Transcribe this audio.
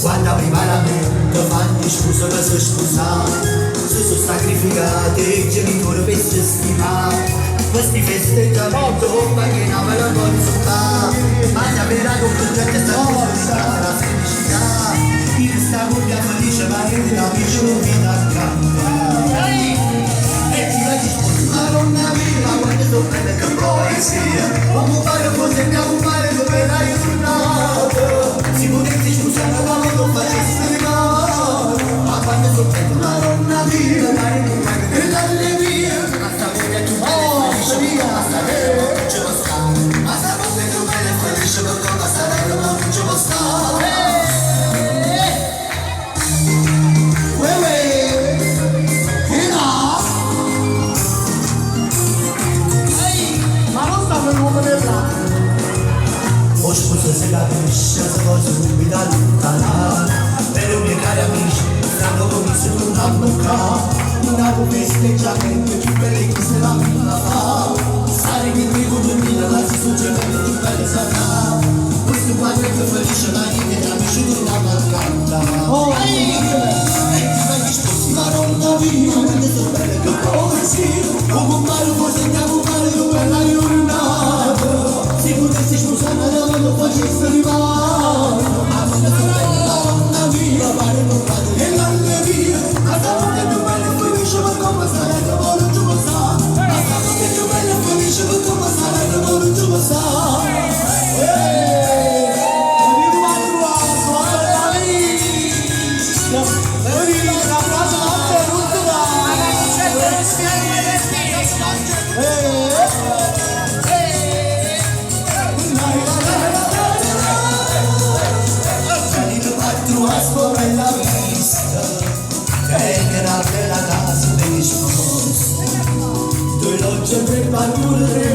Quando arriva la mente fanno scusa per se scusare, si sono sacrificati i genitori per se stimare. Questi festeggiamenti ma che non me lo consumare, ma davvero con progetti sta la felicità. Io sta coppia felice ma che la vicino vita accanto. E ti vai di Madonna mia, quando sono belle che poesia, come fare cose andiamo a fare dove l'hai tornato. Si potessi scusare ma non facessi rigore, ma quando sono belle Madonna mia, dai non fai che dalle mie. Basta vedere tu belle felice, basta vedere non ce lo sta. Basta vedere tu belle felice, basta vedere non ce lo sta. Scusa se capisci, se posso subito allontanare. Per i miei cari amici, stanno come se non hanno un festeggiamento più bello che se la vita fa. Stare che qui con il mio ma si succede più bello sarà. Questo quadro è più felice ma niente gli amici non hanno accanto. E ti fai sposi Madonna mia, quante sono belle che poesie. Come un mare forse andiamo a mare dove la giornata. Se potessi scusare non facessi arrivare, ma quando sono bella Madonna mia, pare non fate e l'allegria. Ma stavo che più bella e felice per come sarebbe non ci può stare. Ma stavo che più bella e felice per come sarebbe non ci può stare. Bella vista, che grande la casa dei sposti, due logge per parole.